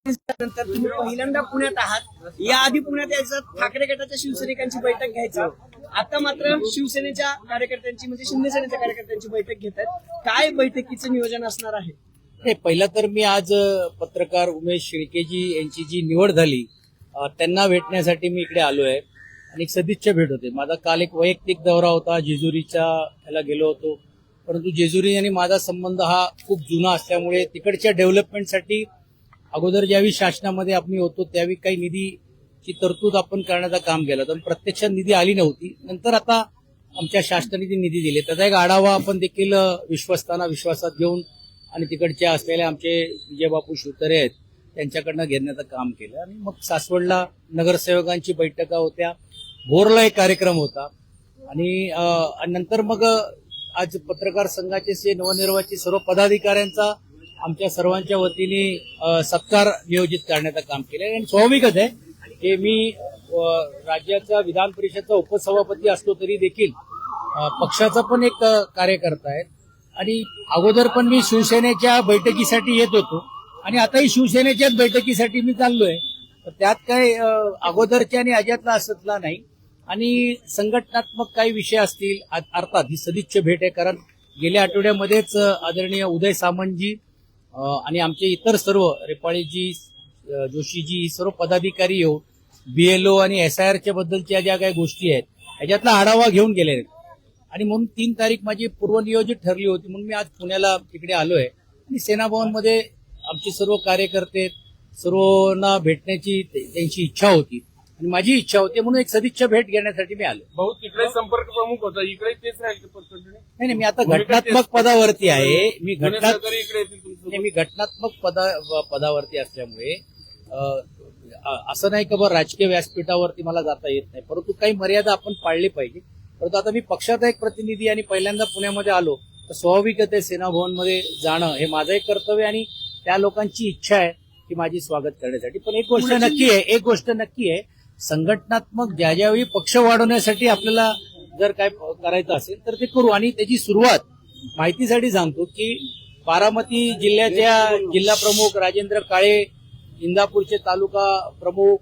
नंतर तुम्ही पहिल्यांदा पुण्यात आहात. याआधी पुण्यात यायचं, ठाकरे गटाच्या शिवसैनिकांची बैठक घ्यायचं. आता मात्र शिवसेनेच्या कार्यकर्त्यांची म्हणजे शिंदे सेनेच्या कार्यकर्त्यांची बैठक घेत आहेत. काय बैठकीचं नियोजन असणार आहे? नाही, पहिला तर मी आज पत्रकार उमेश शिळकेजी यांची जी निवड झाली त्यांना भेटण्यासाठी मी इकडे आलो आहे आणि एक सदिच्छा भेट होते. माझा काल एक वैयक्तिक दौरा होता, जेजुरीच्या ह्याला गेलो होतो. परंतु जेजुरी आणि माझा संबंध हा खूप जुना असल्यामुळे तिकडच्या डेव्हलपमेंटसाठी अगोदर ज्यावेळी शासनामध्ये आपण होतो त्यावेळी काही निधीची तरतूद आपण करण्याचं काम केलं, तर प्रत्यक्षात निधी आली नव्हती. नंतर आता आमच्या शासनाने जी निधी दिली त्याचा एक आढावा आपण देखील विश्वस्तांना विश्वासात घेऊन आणि तिकडच्या असलेल्या आमचे विजयबापू शिवतरे आहेत त्यांच्याकडनं घेण्याचं काम केलं. आणि मग सासवडला नगरसेवकांची बैठका होत्या, भोरला एक कार्यक्रम होता आणि नंतर मग आज पत्रकार संघाचे नवनिर्वाचित सर्व पदाधिकाऱ्यांचा आमच्या सर्वांच्या वतीने सत्कार नियोजित करण्याचं काम केलं. आणि स्वाभाविकच आहे की मी राज्याचा विधान परिषदचा उपसभापती असलो तरी देखील पक्षाचा पण एक कार्यकर्ता आहे आणि अगोदर पण मी शिवसेनेच्या बैठकीसाठी येत होतो आणि आताही शिवसेनेच्याच बैठकीसाठी मी चाललोय. तर त्यात काय अगोदरच्या आणि अजातला असतला नाही. आणि संघटनात्मक काही विषय असतील, अर्थात ही सदिच्छा भेट आहे कारण गेल्या आठवड्यामध्येच आदरणीय उदय सामंतजी आणि आमचे इतर सर्व रेपाळीजी, जोशीजी, सर्व पदाधिकारी येऊन बीएलओ आणि एसआयआरच्या बद्दलच्या ज्या काही गोष्टी आहेत ह्याच्यातला आढावा घेऊन गेले आहेत. आणि म्हणून 3 तारीख माझी पूर्वनियोजित ठरली होती म्हणून मी आज पुण्याला तिकडे आलोय आणि सेनाभवनमध्ये आमचे सर्व कार्यकर्ते सर्वांना भेटण्याची त्यांची इच्छा होती आणि माझी इच्छा होती म्हणून एक सदिच्छा भेट घेण्यासाठी मी आलो. बहुत तिकडे संपर्क प्रमुख होता, इकडे तेच राहील. नाही, मी आता घटनात्मक पदावरती आहे. मी घटनात्मक पदावरती असल्यामुळे असं नाही की राजकीय व्यासपीठावरती मला जाता येत नाही, परंतु काही मर्यादा आपण पाळली पाहिजे. परंतु आता मी पक्षाचा एक प्रतिनिधी आणि पहिल्यांदा पुण्यामध्ये आलो तर स्वाभाविकच आहे सेनाभवनमध्ये जाणं हे माझं एक कर्तव्य आणि त्या लोकांची इच्छा आहे की माझी स्वागत करण्यासाठी. पण एक गोष्ट नक्की आहे संघटनात्मक ज्यावेळी पक्ष वाढवण्यासाठी आपल्याला जर काय करायचं असेल तर ते करू. आणि त्याची सुरुवात माहितीसाठी सांगतो की बारामती जिल्ह्याच्या जिल्हा प्रमुख राजेंद्र काळे, इंदापूरचे तालुका प्रमुख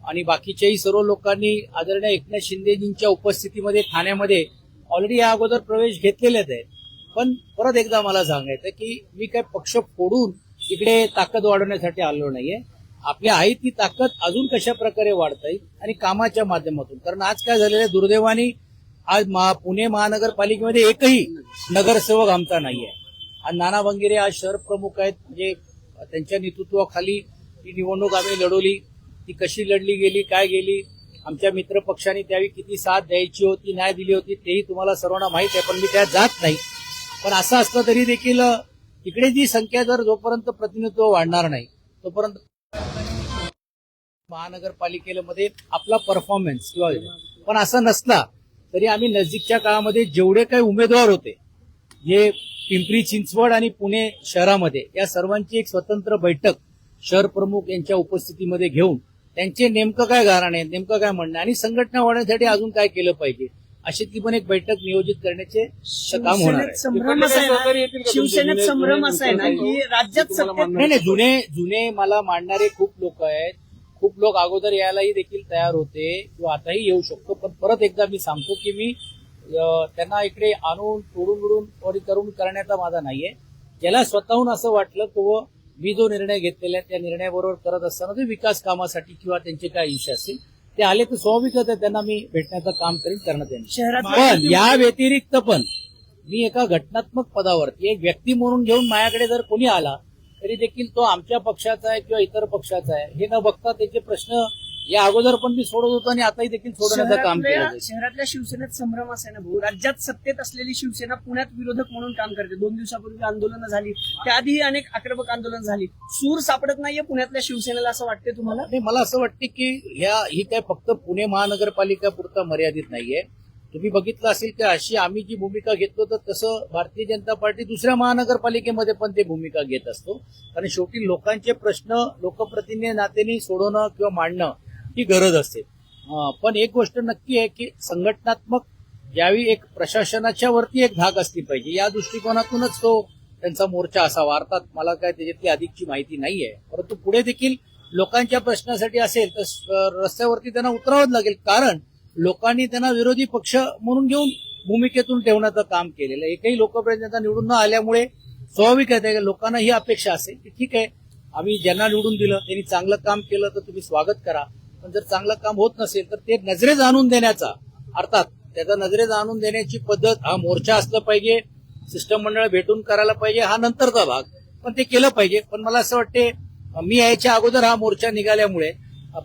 आणि बाकीच्याही सर्व लोकांनी आदरणीय एकनाथ शिंदेजींच्या उपस्थितीमध्ये ठाण्यामध्ये ऑलरेडी या अगोदर प्रवेश घेतलेलेच आहेत. पण परत एकदा मला सांगायचं की मी काय पक्ष फोडून इकडे ताकद वाढवण्यासाठी आलो नाहीये. आपल्या आहे ती ताकद अजून कशा प्रकारे वाढता येईल आणि कामाच्या माध्यमातून. कारण आज काय झालेलं आहे, दुर्दैवाने आज पुणे महानगरपालिकेमध्ये एकही नगरसेवक आमचा नाहीये. आज नाना बंगिरे आज शहर प्रमुख आहेत, म्हणजे त्यांच्या नेतृत्वाखाली ही निवडणूक आम्ही लढवली. ती कशी लढली गेली, काय गेली, आमच्या मित्र पक्षांनी त्यावेळी किती साथ द्यायची होती, नाही दिली होती तेही तुम्हाला सर्वांना माहित आहे. पण मी त्यात जात नाही. पण असं असलं तरी देखील इकडे जी संख्या जर जोपर्यंत प्रतिनिधित्व वाढणार नाही तोपर्यंत महानगरपालिकेमध्ये आपला परफॉर्मन्स किंवा पण असं नसला तरी आम्ही नजीकच्या काळामध्ये जेवढे काही उमेदवार होते जे पिंपरी चिंचवड आणि पुणे शहरामध्ये या सर्वांची एक स्वतंत्र बैठक शहर प्रमुख यांच्या उपस्थितीमध्ये घेऊन त्यांचे नेमकं काय गारण आहे, नेमकं काय म्हणणं आणि संघटना वाढवण्यासाठी अजून काय केलं पाहिजे अशी ती पण एक बैठक नियोजित करण्याचे काम होणार आहे. शिवसेनेत संभ्रम असा आहे ना की राज्यात सत्तेत नाही, जुने मला मांडणारे खूप लोक आहेत. खूप लोक अगोदर यायलाही देखील तयार होते किंवा आताही येऊ शकतो. पण परत एकदा मी सांगतो की मी त्यांना इकडे आणून तोडून करून करण्याचा माझा नाहीये. ज्याला स्वतःहून असं वाटलं किंवा मी जो निर्णय घेतलेला आहे त्या निर्णयाबरोबर करत असताना ते विकास कामासाठी किंवा त्यांचे काय इच्छा असतील ते आले तर स्वाभाविकच आहे त्यांना मी भेटण्याचं काम करण्यात येईल. पण या व्यतिरिक्त पण मी एका घटनात्मक पदावरती एक व्यक्ती म्हणून घेऊन माझ्याकडे जर कोणी आला तरी देखील तो आमच्या पक्षाचा आहे किंवा इतर पक्षाचा आहे हे न बघता त्याचे प्रश्न या अगोदर पण मी सोडत होतो आणि आताही देखील सोडवण्याचं काम केलं. शहरातल्या शिवसेनेत संभ्रम असा आहे ना भाऊ, राज्यात सत्तेत असलेली शिवसेना पुण्यात विरोधक म्हणून काम करते. 2 दिवसापूर्वी आंदोलनं झाली, त्याआधी अनेक आक्रमक आंदोलन झाली. सूर सापडत नाहीये पुण्यातल्या शिवसेनेला असं वाटते तुम्हाला? नाही, मला असं वाटते की ही काय फक्त पुणे महानगरपालिका पुरता मर्यादित नाहीये. तुम्ही बघितलं असेल की अशी आम्ही जी भूमिका घेतलो तर तसं भारतीय जनता पार्टी दुसऱ्या महानगरपालिकेमध्ये पण ते भूमिका घेत असतो. कारण शेवटी लोकांचे प्रश्न लोकप्रतिनिधी नात्याने सोडवणं किंवा मांडणं ही गरज असते. पण एक गोष्ट नक्की आहे की संघटनात्मक ज्यावेळी एक प्रशासनाच्या वरती एक धाक असली पाहिजे या दृष्टिकोनातूनच तो त्यांचा मोर्चा असावा. अर्थात मला काय त्याच्यातली अधिकची माहिती नाहीये, परंतु पुढे देखील लोकांच्या प्रश्नासाठी असेल तर रस्त्यावरती त्यांना उतरावंच लागेल, कारण लोकांनी त्यांना विरोधी पक्ष म्हणून घेऊन भूमिकेतून ठेवण्याचं काम केलेलं आहे. एकही लोकप्रतिनिधी निवडून न आल्यामुळे स्वाभाविक आहे की लोकांना ही अपेक्षा असेल की ठीक आहे, आम्ही ज्यांना निवडून दिलं त्यांनी चांगलं काम केलं तर तुम्ही स्वागत करा, पण जर चांगलं काम होत नसेल तर ते नजरेस आणून देण्याचा, अर्थात त्याचा नजरेस आणून देण्याची पद्धत, हा मोर्चा असलं पाहिजे, सिस्टम मंडळ भेटून करायला पाहिजे, हा नंतरचा भाग, पण ते केलं पाहिजे. पण मला असं वाटते मी यायच्या अगोदर हा मोर्चा निघाल्यामुळे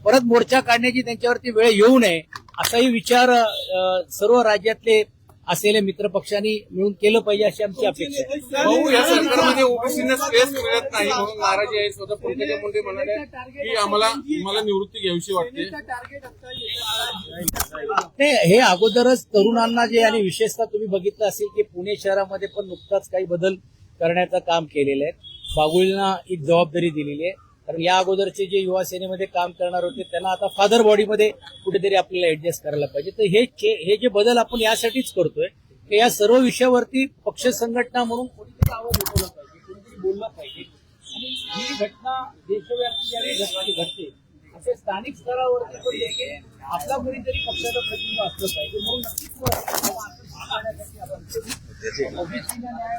परत मोर्चा काढण्याची त्यांच्यावरती वेळ येऊ नये असाही विचार सर्व राज्यातले असलेल्या मित्रपक्षांनी मिळून केलं पाहिजे अशी आमची अपेक्षा आहे. भाऊ, या सरकारमध्ये ओबीसीना स्पेस मिळत नाही म्हणून नाराजी आहे. स्वतः पंकजा मुंडे म्हणाले की आम्हाला निवृत्ती घ्यावीशी वाटते. नाही, हे अगोदरच तरुणांना जे, आणि विशेषतः तुम्ही बघितलं असेल की पुणे शहरामध्ये पण नुकताच काही बदल करण्याचं काम केलेलं आहे. बागुलींना एक जबाबदारी दिलेली आहे, कारण या अगोदरचे जे युवा सेनेमध्ये काम करणार होते त्यांना आता फादर बॉडीमध्ये कुठेतरी आपल्याला ऍडजस्ट करायला पाहिजे. तर हे जे बदल आपण यासाठीच करतोय की या सर्व विषयावरती पक्ष संघटना म्हणून कोणीतरी आवाज उठवला पाहिजे, कोणीतरी बोललं पाहिजे. आणि ही घटना देशव्यापी ज्यावेळी घडते असे स्थानिक स्तरावरती पण देखील आपला कोणीतरी पक्षाचं प्रतिनिधी असलं पाहिजे. म्हणून नक्कीच ओबीसीला न्याय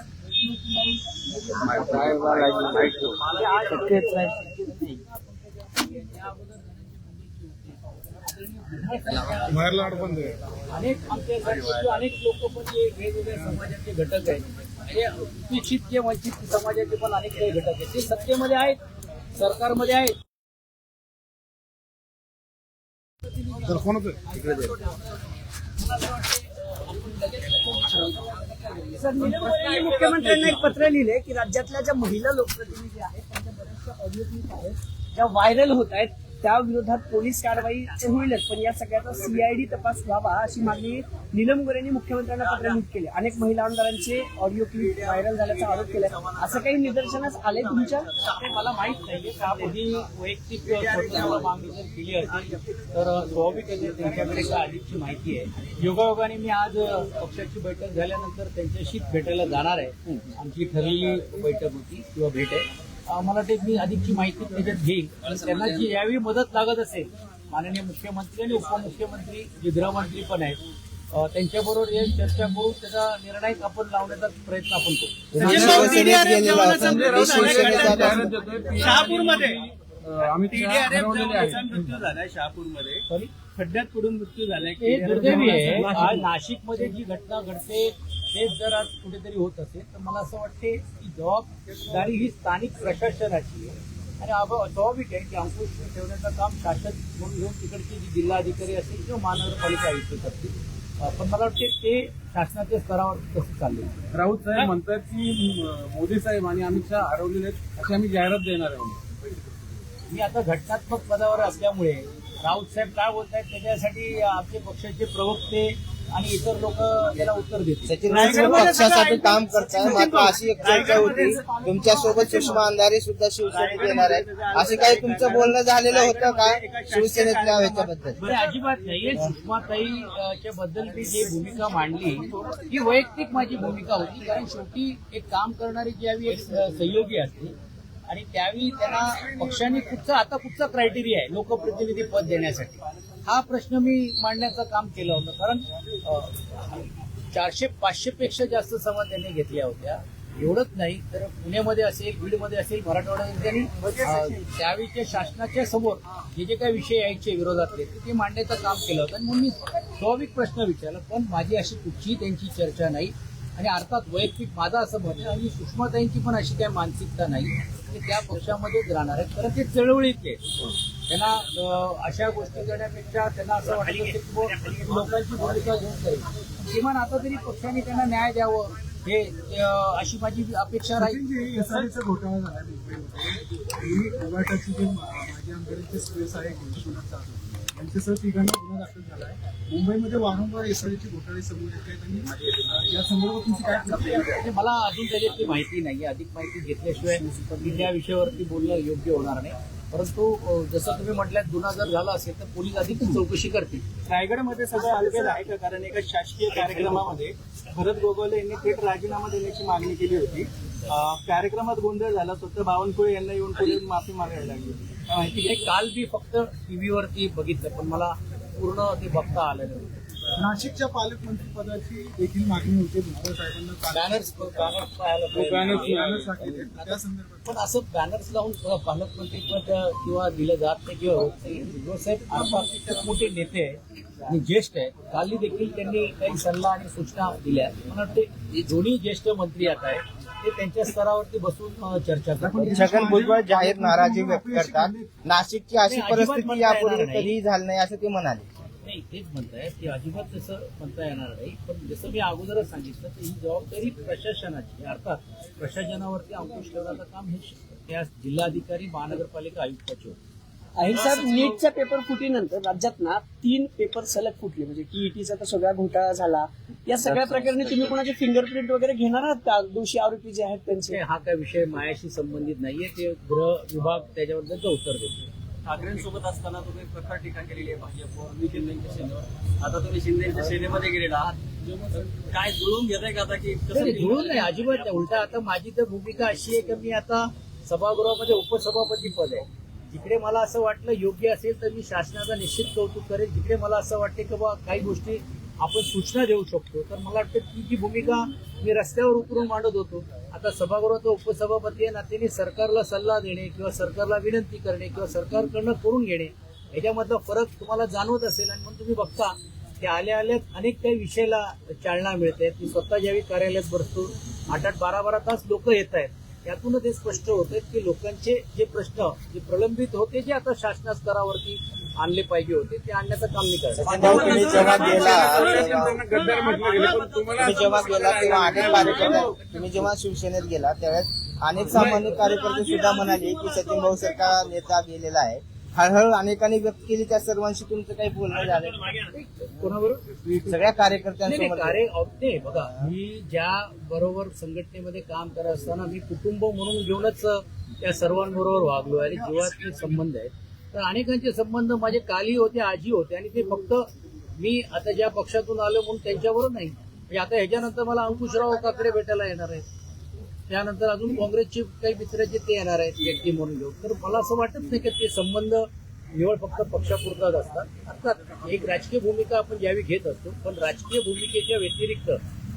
अनेक लोक पण जे वेगवेगळ्या समाजाचे घटक आहेत, म्हणजे उपेक्षित जे वंचित समाजाचे पण अनेक काही घटक आहेत, ते सत्तेमध्ये आहेत, सरकारमध्ये आहेत. सर, मुख्यमंत्र्यांनी मुख्यमंत्र्यांना एक पत्र लिहिले की राज्यातल्या ज्या महिला लोकप्रतिनिधी आहेत त्यांच्या बऱ्याचशा ऑडिओ क्लिप आहेत ज्या व्हायरल होत आहेत त्या विरोधात पोलीस कारवाई होईलच, पण या सगळ्याचा सीआयडी तपास व्हावा अशी मागणी नीलम गोऱ्हेंनी मुख्यमंत्र्यांना पत्र लिहित केले. अनेक महिला आमदारांचे ऑडिओ क्लिप व्हायरल झाल्याचा आरोप केलाय. असं काही निदर्शनास आलंय तुमच्या? ते मला माहित नाहीये का कधी वैयक्तिक स्वतंत्र मागणी जर केली असेल तर स्वाभाविक आहे त्यांच्याकडे काय अधिकची माहिती आहे. योगायोगाने मी आज पक्षाची बैठक झाल्यानंतर त्यांच्याशी भेटायला जाणार आहे. आमची ठरलेली बैठक होती किंवा भेट आहे. मला वाटते मी अधिकची माहिती त्याच्यात घेईल आणि त्यांना जी यावेळी मदत लागत असेल, माननीय मुख्यमंत्री आणि उपमुख्यमंत्री जे गृहमंत्री पण आहेत त्यांच्याबरोबर चर्चा करून त्याचा निर्णय आपण लावण्याचा प्रयत्न आपण करू. शहापूरमध्ये मृत्यू झालाय, शहापूरमध्ये खड्ड्यात पडून मृत्यू झालाय. हे दुर्दैवी आहे. आज नाशिकमध्ये जी घटना घडते तेच जर आज कुठेतरी होत असेल तर मला असं वाटते की जबाबदारी ही स्थानिक प्रशासनाची आहे आणि स्वाभाविक आहे की अंकुश ठेवण्याचं काम शासन म्हणून घेऊन तिकडचे जे जिल्हाधिकारी असतील किंवा महानगरपालिका आयुक्त करतील. पण मला वाटते ते शासनाच्या स्तरावर कसं चाललंय. राऊत साहेब म्हणतात की मोदी साहेब आणि अमित शहा हरवलेले आहेत अशी आम्ही जाहिरात देणार आहोत. मी आता घटनात्मक पदावर असल्यामुळे राऊत साहेब काय बोलतायत त्याच्यासाठी आमचे पक्षाचे प्रवक्ते आणि इतर लोक त्याला उत्तर देतील. पक्षासाठी काम करताय, मात्र अशी एक चर्चा होती तुमच्यासोबत सुषमा अंधारे सुद्धा शिवसेनेत येणार आहेत, असे काही तुमचं बोलणं झालेलं होतं का शिवसेनेतल्या ह्याच्याबद्दल? अजिबात नाहीये. सुषमाताईच्या बद्दल मी जी भूमिका मांडली ही वैयक्तिक माझी भूमिका होती, कारण शेवटी एक काम करणारी ज्यावेळी एक सहयोगी असते आणि त्यावेळी त्यांना पक्षाने कुठचा क्रायटेरिया आहे लोकप्रतिनिधी पद देण्यासाठी हा प्रश्न मी मांडण्याचं काम केलं होतं. कारण 400-500 पेक्षा जास्त सभा त्यांनी घेतल्या होत्या. एवढंच नाही तर पुण्यामध्ये असेल, बीडमध्ये असेल, मराठवाड्यामध्ये त्यांनी त्यावेळीच्या शासनाच्या समोर जे काही विषय यायचे विरोधातले ते मांडण्याचं काम केलं होतं. आणि म्हणून मी स्वाभाविक प्रश्न विचारला, पण माझी अशी कुठची त्यांची चर्चा नाही आणि अर्थात वैयक्तिक माझा असं मत आहे आणि सुषमाताईंची पण अशी काही मानसिकता नाही की त्या पक्षामध्येच राहणार आहेत. कारण ते चळवळीतले, त्यांना अशा गोष्टी करण्यापेक्षा त्यांना असं वाटतं की लोकांची भूमिका घेऊन जाईल. किमान आता तरी पक्षाने त्यांना न्याय द्यावं हे अशी माझी अपेक्षा राहील. एसआयचा घोटाळा झाला मुंबईमध्ये, उभाटाची जे माजी आमदारांचे स्पेस आहे यांच्यासह तिघांना गुन्हा दाखल झाला आहे. मुंबईमध्ये वारंवार एसआयचे घोटाळे समोर येत आहेत आणि या संदर्भात तुमची काय म्हणजे मला अजून त्याच्यातली माहिती नाही. अधिक माहिती घेतल्याशिवाय मी त्या विषयावरती बोलणं योग्य होणार नाही. परंतु जसं तुम्ही म्हटल्यात गुन्हा जर झाला असेल तर पोलीस अधिक चौकशी करतील. रायगडमध्ये सगळं अलगद आहे का? कारण एका शासकीय कार्यक्रमामध्ये भरत गोगावले यांनी थेट राजीनामा देण्याची मागणी केली होती. कार्यक्रमात गोंधळ झाला स्वतः बावनकुळे यांना येऊन पुढे माफी मागायला लागली काय माहिती हे काल मी फक्त टीव्हीवरती बघितलं, पण मला पूर्ण ते बघता आलं नाही. नाशिकच्या पालकमंत्री पदाची देखील मागणी होती भुजबळ साहेबांना बॅनर्स पाहायला पाहिजे. बॅनर्स टाकले त्या संदर्भात पण असं बॅनर्स लावून पालकमंत्री पद किंवा दिलं जात नाही किंवा होत नाही. भुजबळ साहेब अर्थात खूप मोठे नेते आहेत आणि ज्येष्ठ आहेत. कालही देखील त्यांनी काही सल्ला आणि सूचना दिल्या. मला वाटते जे दोन्ही ज्येष्ठ मंत्री आता आहेत ते त्यांच्या स्तरावरती बसून चर्चा करतात. छगन भुजबळ जाहीर नाराजी व्यक्त करतात. नाशिकची अशी परिस्थिती यापूर्वी कधीही झाली नाही असं ते म्हणाले. नाही, तेच म्हणताय की अजिबात तसं म्हणता येणार नाही. पण जसं मी अगोदरच सांगितलं तर ही जबाबदारी प्रशासनाची, अर्थात प्रशासनावरती अंकुश ठेवण्याचं काम हे त्या जिल्हाधिकारी महानगरपालिका आयुक्ताचे होते. अहिर साहेब, नीटच्या पेपर फुटीनंतर राज्यात ना 3 पेपर सलग फुटले, म्हणजे टीईटीचा तर सगळा घोटाळा झाला. या सगळ्या प्रकरणी तुम्ही कोणाचे फिंगरप्रिंट वगैरे घेणार आहात का? दोषी आरोपी जे आहेत त्यांचे? हा काय विषय माझ्याशी संबंधित नाहीये. ते गृह विभाग त्याच्याबद्दलचं उत्तर देतो. ठाकरेंसोबत असताना तुम्ही प्रखर टीका केलेली आहे भाजपवर, मी शिंदेच्या सेनेवर. आता तुम्ही शिंदेच्या सेनेमध्ये गेलेला आहात, काय जुळून घेताय का आता की कसं? जुळून नाही, अजिबात नाही. उलटा आता माझी तर भूमिका अशी आहे की मी आता सभागृहामध्ये उपसभापती पद आहे. जिकडे मला असं वाटलं योग्य असेल तर मी शासनाचा निश्चित कौतुक करेल. जिकडे मला असं वाटते की बाबा काही गोष्टी आपण सूचना देऊ शकतो, तर मला वाटतं ती जी भूमिका मी रस्त्यावर उतरून मांडत होतो. आता सभागृहाचा उपसभापती या नात्याने सरकारला सल्ला देणे किंवा सरकारला विनंती करणे किंवा सरकारकडनं करून घेणे याच्यामधला फरक तुम्हाला जाणवत असेल. आणि म्हणून तुम्ही बघता की आल्या अनेक काही विषयाला चालना मिळते. मी स्वतः ज्यावेळी कार्यालयात बसतो 8-8, 12-12 तास लोक येत आहेत. यातूनच हे स्पष्ट होते की लोकांचे जे प्रश्न जे प्रलंबित होते, जे आता शासना स्तरावरती आणले पाहिजे होते, ते आणण्याचं काम मी करतो. तुम्ही जेव्हा गद्दार म्हटलं गेलं, पण तुम्हाला गेला तेव्हा अनेक कार्यकर्ते, तुम्ही जेव्हा शिवसेनेत गेला त्यावेळेस अनेक सामान्य कार्यकर्ते सुद्धा म्हणाले की सचिन भाऊ सारखा नेता गेलेला आहे. हळूहळू अनेकांनी व्यक्त केली. त्या सर्वांशी तुमचं काही बोलणं झालं? कोणाबरोबर? सगळ्या कार्यकर्त्यांसोबत. नाही, बघा, मी ज्या बरोबर संघटनेमध्ये काम करत असताना मी कुटुंब म्हणून घेऊनच त्या सर्वांबरोबर वागलो आणि जीवातले संबंध आहेत. तर अनेकांचे संबंध माझे कालही होते, आजही होते. आणि ते फक्त मी आता ज्या पक्षातून आलो म्हणून त्यांच्याबरोबर नाही. म्हणजे आता ह्याच्यानंतर मला अंकुशराव काकडे भेटायला येणार आहेत. त्यानंतर अजून काँग्रेसचे काही मित्र जे ते येणार आहेत व्यक्ती म्हणून घेऊन. तर मला असं वाटत नाही की ते संबंध निवड फक्त पक्षापुरताच असतात. अर्थात एक राजकीय भूमिका आपण ज्यावेळी घेत असतो, पण राजकीय भूमिकेच्या व्यतिरिक्त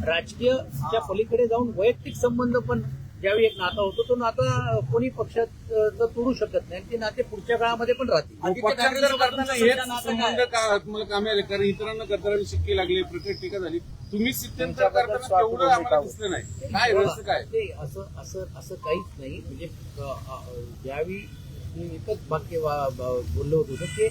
राजकीयच्या पलीकडे जाऊन वैयक्तिक संबंध पण ज्यावेळी एक नाता होतो, तो नाता कोणी पक्षात तोडू शकत नाही. ते नाते पुढच्या काळामध्ये पण राहतील. पक्षांतर करताना हेच संबंध का तुम्हाला कामी आले? कारण इतरांना करताना शिक्के लागले, प्रकट टीका झाली. तुम्ही सिद्धांत करताना तेवढं आम्हाला दिसलं नाही. काय रहस्य काय? ते असं काहीच नाही. म्हणजे ज्यावेळी मी एकच वाक्य बोललो होतो की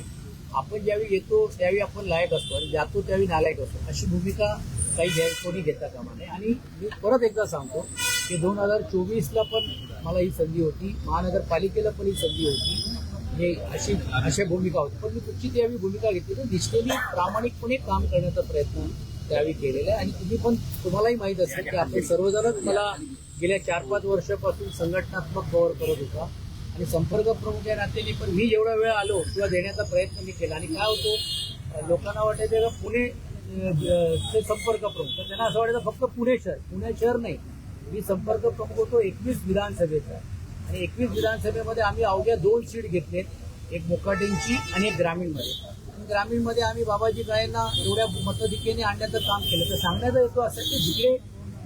आपण ज्यावेळी येतो त्यावेळी आपण लायक असतो आणि जातो त्यावेळी नालायक असतो, अशी भूमिका काही कोणी घेता कामा नये. आणि मी परत एकदा सांगतो की 2024ला पण मला ही संधी होती, महानगरपालिकेला पण ही संधी होती. हे अशा भूमिका होती, पण मी तुमची त्यावेळी भूमिका घेतली तर निष्ठेने प्रामाणिकपणे काम करण्याचा प्रयत्न त्यावेळी केलेला आहे. आणि तुम्हालाही माहित असेल की आपण सर्वजणच मला गेल्या 4-5 वर्षापासून संघटनात्मक कव्हर करत होता आणि संपर्क प्रमुख या नात्याने पण मी जेवढा वेळ आलो किंवा देण्याचा प्रयत्न मी केला. आणि काय होतो, लोकांना वाटायचं का पुणे चे संपर्क प्रमुख, तर त्यांना असं वाटायचं फक्त पुणे शहर नाही. मी संपर्क प्रमुख होतो 21 विधानसभेचा. आणि 21 विधानसभेमध्ये आम्ही अवघ्या 2 सीट घेतलेत, एक मोकाटेंची आणि एक ग्रामीणमध्ये. ग्रामीणमध्ये आम्ही बाबाजी काळेंना एवढ्या मताधिक्याने आणण्याचं काम केलं. तर सांगण्याचा हेतू असं की जिकडे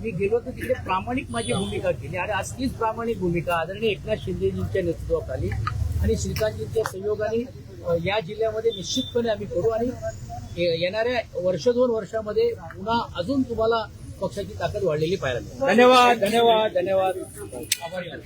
मी गेलो तर तिकडे प्रामाणिक माझी भूमिका केली. आणि आज तीच प्रामाणिक भूमिका आदरणीय एकनाथ शिंदेजींच्या नेतृत्वाखाली आणि श्रीकांतजींच्या सहयोगाने या जिल्ह्यामध्ये निश्चितपणे आम्ही करू. आणि येणाऱ्या 1-2 वर्षामध्ये पुन्हा अजून तुम्हाला पक्षाची ताकद वाढलेली पाहायला मिळेल. धन्यवाद. आभारी आहे.